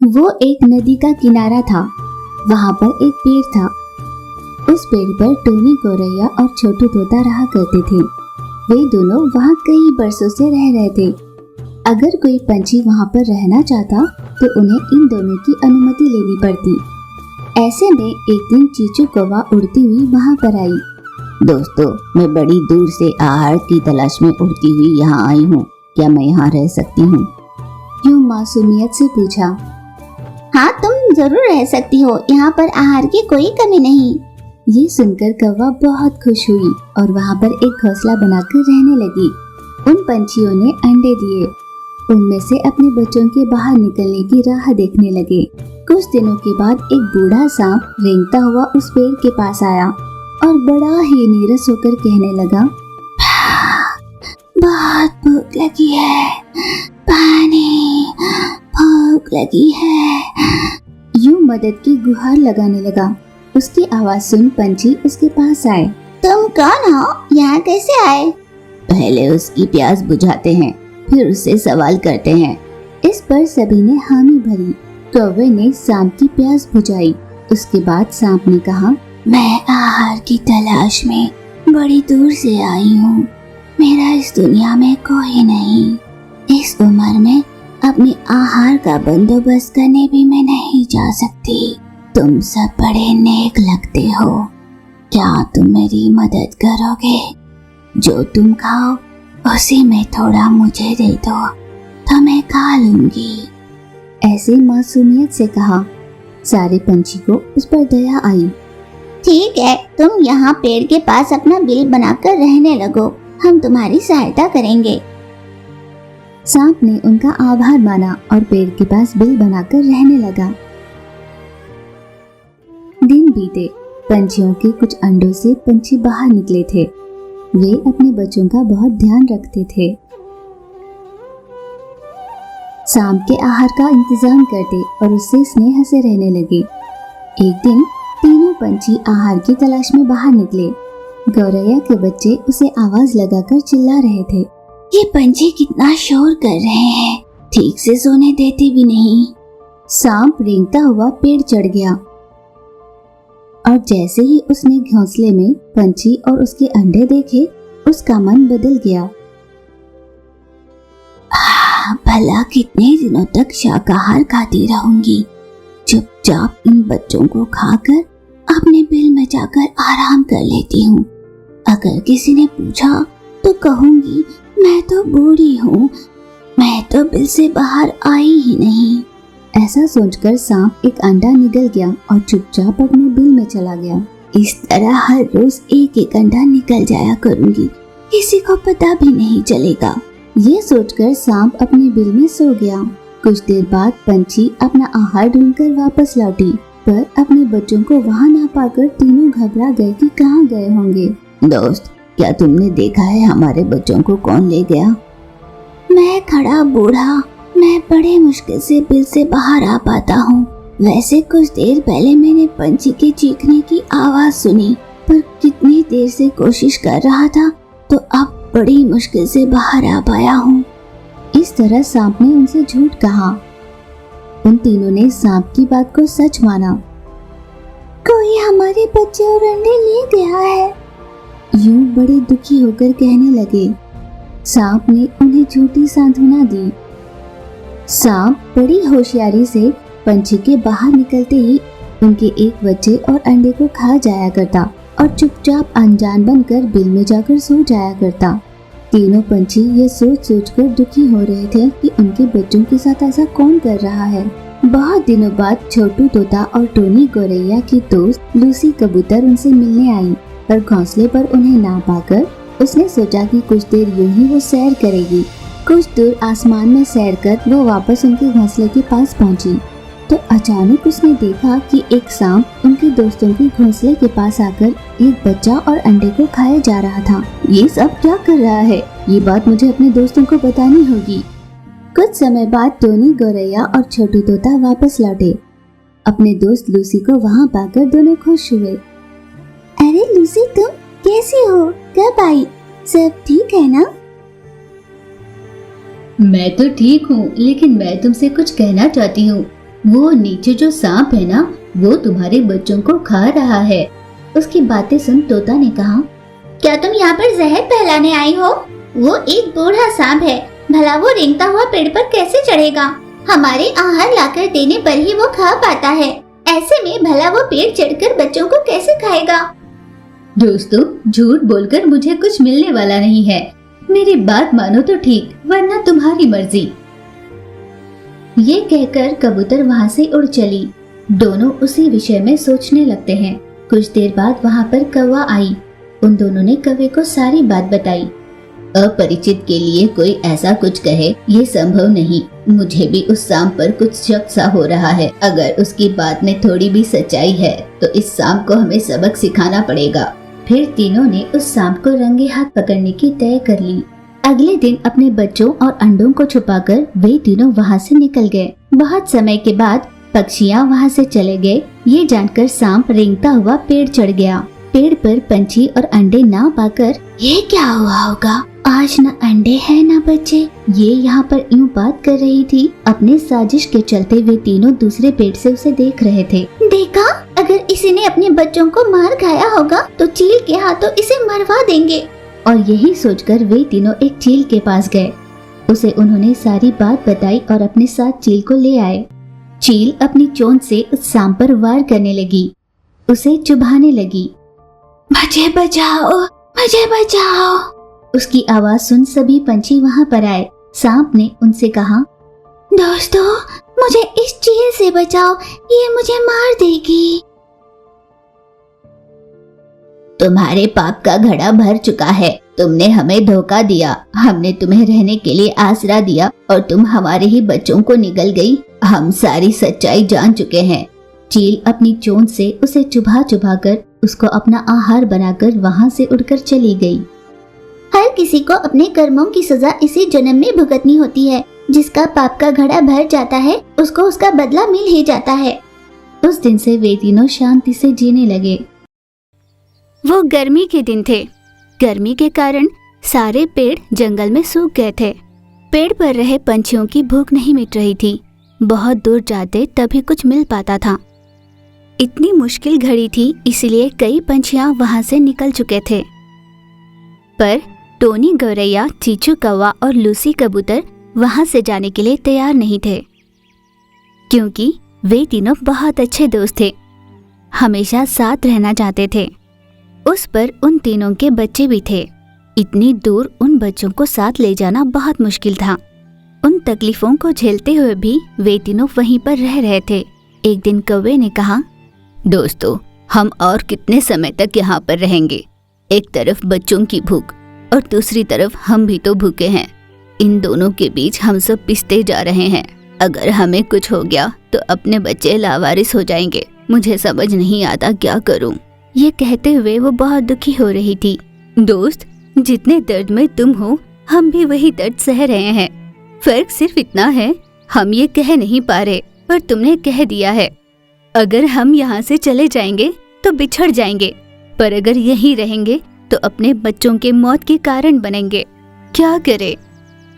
वो एक नदी का किनारा था। वहाँ पर एक पेड़ था। उस पेड़ पर टोनी गौरैया और छोटू तोता रहा करते थे। वे दोनों वहाँ कई बरसों से रह रहे थे। अगर कोई पंछी वहाँ पर रहना चाहता तो उन्हें इन दोनों की अनुमति लेनी पड़ती। ऐसे में एक दिन चीचू कौवा उड़ती हुई वहाँ पर आई। दोस्तों, मैं बड़ी दूर से आहार की तलाश में उड़ती हुई यहाँ आई हूँ। क्या मैं यहाँ रह सकती हूँ? यूं मासूमियत से पूछा। हाँ, तुम जरूर रह सकती हो। यहाँ पर आहार की कोई कमी नहीं। ये सुनकर कौवा बहुत खुश हुई और वहाँ पर एक घोंसला बनाकर रहने लगी। उन पंछियों ने अंडे दिए। उनमें से अपने बच्चों के बाहर निकलने की राह देखने लगे। कुछ दिनों के बाद एक बूढ़ा सांप रेंगता हुआ उस पेड़ के पास आया और बड़ा ही नीरस होकर कहने लगा, बहुत भूख लगी है, पानी, भूख लगी है। यूं मदद की गुहार लगाने लगा। उसकी आवाज सुन पंछी उसके पास आए। तुम कौन हो? यहाँ कैसे आए? पहले उसकी प्यास बुझाते हैं, फिर उससे सवाल करते हैं। इस पर सभी ने हामी भरी। कौवे ने सांप की प्यास बुझाई। उसके बाद सांप ने कहा, मैं आहार की तलाश में बड़ी दूर से आई हूँ। मेरा इस दुनिया में कोई नहीं। इस उम्र में अपने आहार का बंदोबस्त करने भी मैं नहीं जा सकती। तुम सब बड़े नेक लगते हो। क्या तुम मेरी मदद करोगे? जो तुम खाओ उसी में थोड़ा मुझे दे दो तो मैं खा लूंगी। ऐसे मासूमियत से कहा। सारे पंछी को उस पर दया आई। ठीक है, तुम यहाँ पेड़ के पास अपना बिल बनाकर रहने लगो। हम तुम्हारी सहायता करेंगे। सांप ने उनका आभार माना और पेड़ के पास बिल बनाकर रहने लगा। दिन बीते। पंछियों के कुछ अंडों से पंछी बाहर निकले थे। वे अपने बच्चों का बहुत ध्यान रखते थे। सांप के आहार का इंतजाम करते और उससे स्नेह से रहने लगे। एक दिन तीनों पंछी आहार की तलाश में बाहर निकले। गौरैया के बच्चे उसे आवाज लगाकर चिल्ला रहे थे, ये पंछी कितना शोर कर रहे हैं, ठीक से सोने देते भी नहीं। सांप रेंगता हुआ पेड़ चढ़ गया और जैसे ही उसने घोंसले में पंछी और उसके अंडे देखे, उसका मन बदल गया। भला कितने दिनों तक शाकाहार खाती रहूंगी। चुपचाप इन बच्चों को खाकर अपने बिल में जाकर आराम कर लेती हूँ। अगर किसी ने पूछा तो कहूंगी मैं तो बूढ़ी हूँ, मैं तो बिल से बाहर आई ही नहीं। ऐसा सोचकर सांप एक अंडा निगल गया और चुपचाप अपने बिल में चला गया। इस तरह हर रोज एक एक अंडा निकल जाया करूंगी, किसी को पता भी नहीं चलेगा। ये सोचकर सांप अपने बिल में सो गया। कुछ देर बाद पंछी अपना आहार ढूंढकर वापस लौटी, पर अपने बच्चों को वहाँ ना पाकर तीनों घबरा गए कि कहाँ गए होंगे। दोस्त, क्या तुमने देखा है हमारे बच्चों को कौन ले गया? मैं खड़ा बूढ़ा, मैं बड़े मुश्किल से बिल से बाहर आ पाता हूँ। वैसे कुछ देर पहले मैंने पंछी के चीखने की आवाज सुनी, पर कितनी देर से कोशिश कर रहा था तो अब बड़ी मुश्किल से बाहर आ पाया हूँ। इस तरह सांप ने उनसे झूठ कहा। उन तीनों ने सांप की बात को सच माना। कोई हमारे बच्चे और अंडे ले गया है, यूं बड़े दुखी होकर कहने लगे। सांप ने उन्हें झूठी सांत्वना दी। सांप बड़ी होशियारी से पंछी के बाहर निकलते ही उनके एक बच्चे और अंडे को खा जाया करता और चुपचाप अनजान बनकर बिल में जाकर सो जाया करता। तीनों पंछी ये सोच सोचकर दुखी हो रहे थे कि उनके बच्चों के साथ ऐसा कौन कर रहा है। बहुत दिनों बाद छोटू तोता और टोनी गौरैया की दोस्त लूसी कबूतर उनसे मिलने आई, पर घोंसले पर उन्हें ना पाकर उसने सोचा कि कुछ देर यूं ही वो सैर करेगी। कुछ दूर आसमान में सैर कर वो वापस उनके घोंसले के पास पहुंची तो अचानक उसने देखा कि एक सांप उनके दोस्तों के घोंसले के पास आकर एक बच्चा और अंडे को खाया जा रहा था। ये सब क्या कर रहा है? ये बात मुझे अपने दोस्तों को बतानी होगी। कुछ समय बाद टोनी गौरैया और छोटू तोता वापस लौटे। अपने दोस्त लूसी को वहाँ पाकर दोनों खुश हुए। अरे लूसी, तुम कैसी हो? कब आई? सब ठीक है ना? मैं तो ठीक हूँ, लेकिन मैं तुमसे कुछ कहना चाहती हूँ। वो नीचे जो सांप है ना, वो तुम्हारे बच्चों को खा रहा है। उसकी बातें सुन तोता ने कहा, क्या तुम यहाँ पर जहर फैलाने आई हो? वो एक बूढ़ा सांप है, भला वो रेंगता हुआ पेड़ पर कैसे चढ़ेगा? हमारे आहार लाकर देने पर ही वो खा पाता है। ऐसे में भला वो पेड़ चढ़कर बच्चों को कैसे खाएगा? दोस्तों, झूठ बोलकर मुझे कुछ मिलने वाला नहीं है। मेरी बात मानो तो ठीक, वरना तुम्हारी मर्जी। ये कहकर कबूतर वहाँ से उड़ चली। दोनों उसी विषय में सोचने लगते हैं। कुछ देर बाद वहाँ पर कौवा आई। उन दोनों ने कौवे को सारी बात बताई। अपरिचित के लिए कोई ऐसा कुछ कहे, ये संभव नहीं। मुझे भी उस सांप पर कुछ शक सा हो रहा है। अगर उसकी बात में थोड़ी भी सच्चाई है तो इस सांप को हमें सबक सिखाना पड़ेगा। फिर तीनों ने उस सांप को रंगे हाथ पकड़ने की तय कर ली। अगले दिन अपने बच्चों और अंडों को छुपाकर वे तीनों वहाँ से निकल गए। बहुत समय के बाद पक्षियाँ वहाँ से चले गए। ये जानकर सांप रेंगता हुआ पेड़ चढ़ गया। पेड़ पर पंछी और अंडे ना पाकर ये क्या हुआ होगा? आज न अंडे हैं न बच्चे। ये यहाँ पर यूं बात कर रही थी। अपने साजिश के चलते वे तीनों दूसरे पेड़ से उसे देख रहे थे। देखा, अगर इसी ने अपने बच्चों को मार खाया होगा तो चील के हाथों इसे मरवा देंगे। और यही सोचकर वे तीनों एक चील के पास गए। उसे उन्होंने सारी बात बताई और अपने साथ चील को ले आए। चील अपनी चोंच से उस सांप पर वार करने लगी, उसे चुभाने लगी। मुझे बचाओ, मुझे बचाओ। उसकी आवाज सुन सभी पंछी वहाँ पर आए। सांप ने उनसे कहा, दोस्तों, मुझे इस चील से बचाओ, ये मुझे मार देगी। तुम्हारे पाप का घड़ा भर चुका है। तुमने हमें धोखा दिया। हमने तुम्हें रहने के लिए आसरा दिया और तुम हमारे ही बच्चों को निगल गई। हम सारी सच्चाई जान चुके हैं। चील अपनी चोंच से उसे चुभा चुभा कर उसको अपना आहार बनाकर वहाँ से उड़कर चली गई। हर किसी को अपने कर्मों की सजा इसी जन्म में भुगतनी होती है। जिसका पाप का घड़ा भर जाता है उसको उसका बदला मिल ही जाता है। उस दिन से वे तीनों शांति से जीने लगे। वो गर्मी के दिन थे। गर्मी के कारण सारे पेड़ जंगल में सूख गए थे। पेड़ पर रहे पंछियों की भूख नहीं मिट रही थी। बहुत दूर जाते तभी कुछ मिल पाता था। इतनी मुश्किल घड़ी थी, इसलिए कई पंछियां वहां से निकल चुके थे। पर टोनी गौरैया, चीचू कौवा और लूसी कबूतर वहां से जाने के लिए तैयार नहीं थे, क्योंकि वे तीनों बहुत अच्छे दोस्त थे, हमेशा साथ रहना चाहते थे। उस पर उन तीनों के बच्चे भी थे। इतनी दूर उन बच्चों को साथ ले जाना बहुत मुश्किल था। उन तकलीफों को झेलते हुए भी वे तीनों वहीं पर रह रहे थे। एक दिन कौवे ने कहा, दोस्तों, हम और कितने समय तक यहाँ पर रहेंगे? एक तरफ बच्चों की भूख और दूसरी तरफ हम भी तो भूखे हैं। इन दोनों के बीच हम सब पिसते जा रहे हैं। अगर हमें कुछ हो गया तो अपने बच्चे लावारिस हो जाएंगे। मुझे समझ नहीं आता क्या करूं। ये कहते हुए वो बहुत दुखी हो रही थी। दोस्त, जितने दर्द में तुम हो, हम भी वही दर्द सह रहे हैं। फर्क सिर्फ इतना है, हम ये कह नहीं पा रहे, पर तुमने कह दिया है। अगर हम यहाँ से चले जाएंगे तो बिछड़ जाएंगे, पर अगर यहीं रहेंगे तो अपने बच्चों के मौत के कारण बनेंगे। क्या करें?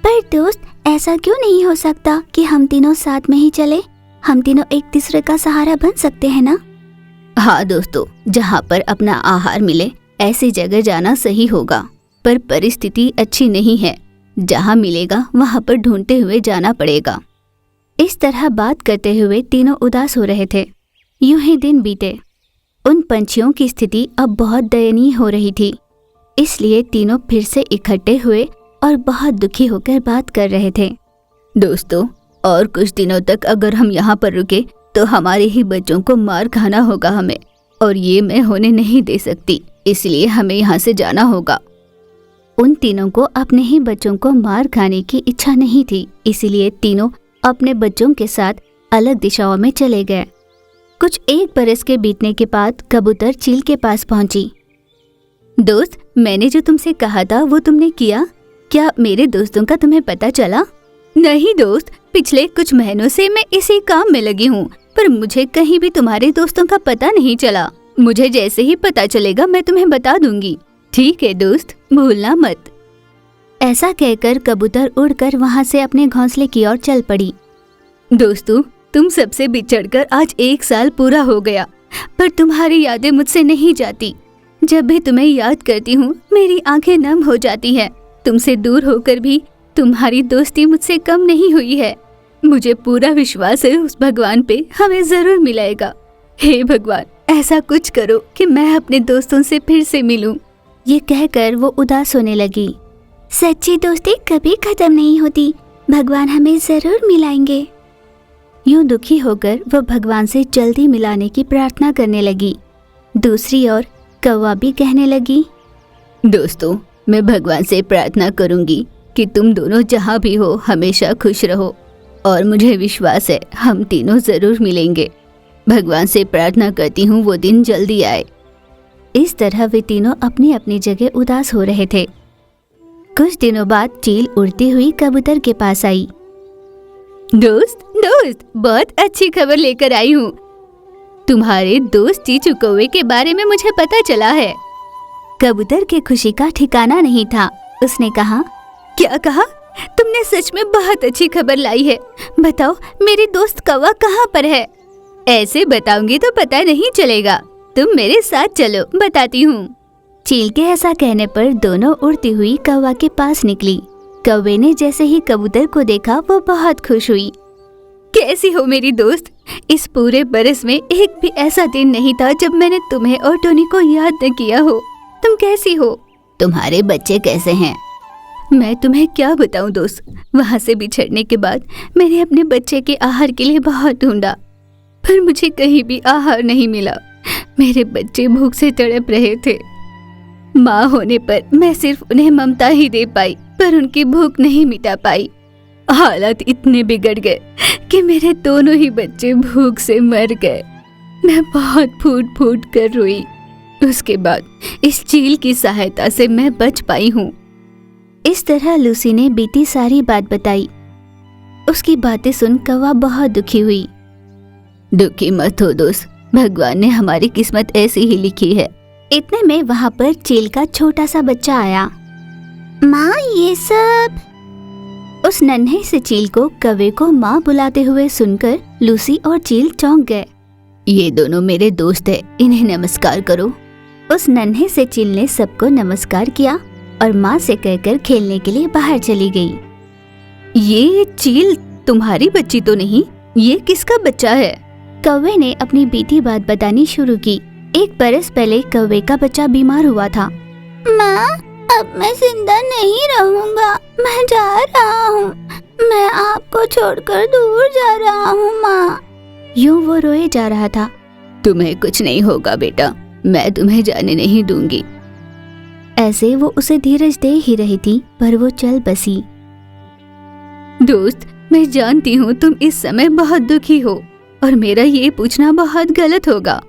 पर दोस्त, ऐसा क्यों नहीं हो सकता कि हम तीनों साथ में ही चले? हम तीनों एक दूसरे का सहारा बन सकते हैं ना? हाँ दोस्तों, जहाँ पर अपना आहार मिले ऐसी जगह जाना सही होगा, पर परिस्थिति अच्छी नहीं है। जहाँ मिलेगा वहाँ पर ढूंढते हुए जाना पड़ेगा। इस तरह बात करते हुए तीनों उदास हो रहे थे। यूं ही दिन बीते। उन पंछियों की स्थिति अब बहुत दयनीय हो रही थी, इसलिए तीनों फिर से इकट्ठे हुए और बहुत दुखी होकर बात कर रहे थे। दोस्तों, और कुछ दिनों तक अगर हम यहाँ पर रुके तो हमारे ही बच्चों को मार खाना होगा हमें, और ये मैं होने नहीं दे सकती, इसलिए हमें यहाँ से जाना होगा। उन तीनों को अपने ही बच्चों को मार खाने की इच्छा नहीं थी, इसलिए तीनों अपने बच्चों के साथ अलग दिशाओं में चले गए। कुछ एक बरस के बीतने के बाद कबूतर चील के पास पहुंची। दोस्त, मैंने जो तुमसे कहा था वो तुमने किया? क्या मेरे दोस्तों का तुम्हें पता चला? नहीं दोस्त, पिछले कुछ महीनों से मैं इसी काम में लगी हूँ, पर मुझे कहीं भी तुम्हारे दोस्तों का पता नहीं चला। मुझे जैसे ही पता चलेगा मैं तुम्हें बता दूंगी। ठीक है दोस्त, भूलना मत। ऐसा कहकर कबूतर उड़कर वहां से अपने घोंसले की ओर चल पड़ी। दोस्तों, तुम सबसे बिछड़कर आज 1 साल पूरा हो गया, पर तुम्हारी यादें मुझसे नहीं जाती। जब भी तुम्हें याद करती हूँ मेरी आंखें नम हो जाती हैं। तुमसे दूर होकर भी तुम्हारी दोस्ती मुझसे कम नहीं हुई है। मुझे पूरा विश्वास है उस भगवान पे हमें जरूर मिलाएगा। हे भगवान, ऐसा कुछ करो कि मैं अपने दोस्तों से फिर से मिलूं। ये कहकर वो उदास होने लगी। सच्ची दोस्ती कभी खत्म नहीं होती, भगवान हमें जरूर मिलाएंगे। यूं दुखी होकर वह भगवान से जल्दी मिलाने की प्रार्थना करने लगी। दूसरी ओर कौवा भी कहने लगी, दोस्तों, मैं भगवान से प्रार्थना करूंगी कि तुम दोनों जहाँ भी हो हमेशा खुश रहो, और मुझे विश्वास है हम तीनों जरूर मिलेंगे। भगवान से प्रार्थना करती हूँ वो दिन जल्दी आए। इस तरह वे तीनों अपनी अपनी जगह उदास हो रहे थे। कुछ दिनों बाद चील उड़ती हुई कबूतर के पास आई। दोस्त, बहुत अच्छी खबर लेकर आई हूँ। तुम्हारे दोस्त चीचू कौवे के बारे में मुझे पता चला है। कबूतर के खुशी का ठिकाना नहीं था। उसने कहा, क्या कहा? तुमने सच में बहुत अच्छी खबर लाई है। बताओ मेरी दोस्त कौवा कहाँ पर है? ऐसे बताऊंगी तो पता नहीं चलेगा। तुम मेरे साथ चलो, बताती हूँ। चील के ऐसा कहने पर दोनों उड़ती हुई कौवा के पास निकली। कौवे ने जैसे ही कबूतर को देखा वो बहुत खुश हुई। कैसी हो मेरी दोस्त? इस पूरे बरस में एक भी ऐसा दिन नहीं था जब मैंने तुम्हें और टोनी को याद न किया हो। तुम कैसी हो? तुम्हारे बच्चे कैसे हैं? मैं तुम्हें क्या बताऊं दोस्त, वहाँ से बिछड़ने के बाद मैंने अपने बच्चे के आहार के लिए बहुत ढूंढा, पर मुझे कहीं भी आहार नहीं मिला। मेरे बच्चे भूख से तड़प रहे थे। माँ होने पर मैं सिर्फ उन्हें ममता ही दे पाई, पर उनकी भूख नहीं मिटा पाई। हालात इतने बिगड़ गए कि मेरे दोनों ही बच्चे भूख से मर गए। मैं बहुत फूट फूट कर रोई। उसके बाद इस चील की सहायता से मैं बच पाई हूँ। इस तरह लूसी ने बीती सारी बात बताई। उसकी बातें सुन कौवा बहुत दुखी हुई। दुखी मत हो दोस्त, भगवान ने हमारी किस्मत ऐसी ही लिखी है। इतने में वहाँ पर चील का छोटा सा बच्चा आया। माँ, ये सब? उस नन्हे से चील को कौवे को माँ बुलाते हुए सुनकर लूसी और चील चौंक गए। ये दोनों मेरे दोस्त हैं, इन्हें नमस्कार करो। उस नन्हे से चील ने सबको नमस्कार किया और माँ से कहकर खेलने के लिए बाहर चली गई। ये चील तुम्हारी बच्ची तो नहीं? ये किसका बच्चा है? कौवे ने अपनी बीती बात बतानी शुरू की। 1 बरस पहले कौवे का बच्चा बीमार हुआ था। माँ, अब मैं जिंदा नहीं रहूंगा, मैं जा रहा हूँ। मैं आपको छोड़कर दूर जा रहा हूँ माँ। यूं वो रोए जा रहा था। तुम्हें कुछ नहीं होगा बेटा, मैं तुम्हें जाने नहीं दूंगी। ऐसे वो उसे धीरज दे ही रही थी, पर वो चल बसी। दोस्त, मैं जानती हूँ तुम इस समय बहुत दुखी हो और मेरा ये पूछना बहुत गलत होगा।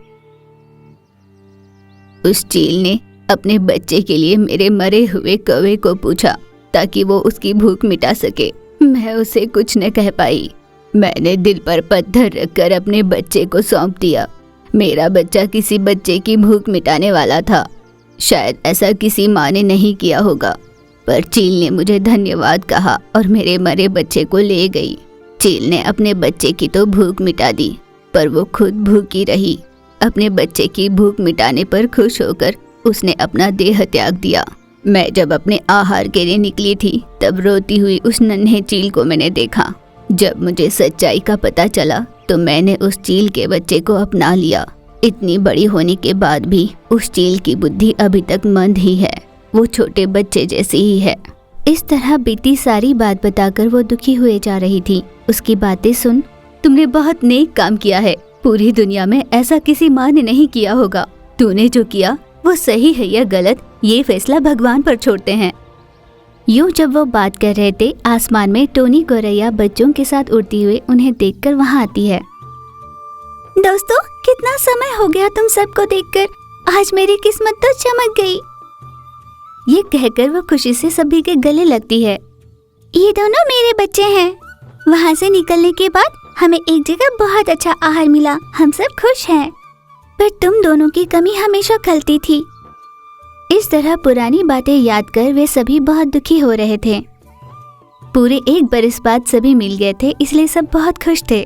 उस चील ने अपने बच्चे के लिए मेरे मरे हुए कौवे को पूछा ताकि वो उसकी भूख मिटा सके। मैं उसे कुछ न कह पाई। मैंने दिल पर पत्थर रखकर अपने बच्चे को सौंप दिया। मेरा बच्चा किसी बच्चे की भूख मिटाने वाला था। शायद ऐसा किसी माँ ने नहीं किया होगा, पर चील ने मुझे धन्यवाद कहा और मेरे मरे बच्चे को ले गई। चील ने अपने बच्चे की तो भूख मिटा दी, पर वो खुद भूखी रही। अपने बच्चे की भूख मिटाने पर खुश होकर उसने अपना देह त्याग दिया। मैं जब अपने आहार के लिए निकली थी तब रोती हुई उस नन्हे चील को मैंने देखा। जब मुझे सच्चाई का पता चला तो मैंने उस चील के बच्चे को अपना लिया। इतनी बड़ी होने के बाद भी उस चील की बुद्धि अभी तक मंद ही है, वो छोटे बच्चे जैसी ही है। इस तरह बीती सारी बात बताकर वो दुखी हुए जा रही थी। उसकी बातें सुन, तुमने बहुत नेक काम किया है। पूरी दुनिया में ऐसा किसी माँ ने नहीं किया होगा। तूने जो किया वो सही है या गलत, ये फैसला भगवान पर छोड़ते हैं। यूं जब वो बात कर रहे थे, आसमान में टोनी गौरैया बच्चों के साथ उड़ती हुई उन्हें देखकर वहाँ आती है। दोस्तों, कितना समय हो गया तुम सबको देखकर। आज मेरी किस्मत तो चमक गई। ये कहकर वो खुशी से सभी के गले लगती है। ये दोनों मेरे बच्चे हैं। वहाँ से निकलने के बाद हमें एक जगह बहुत अच्छा आहार मिला। हम सब खुश हैं, पर तुम दोनों की कमी हमेशा खलती थी। इस तरह पुरानी बातें याद कर वे सभी बहुत दुखी हो रहे थे। पूरे 1 बरस बाद सभी मिल गए थे, इसलिए सब बहुत खुश थे।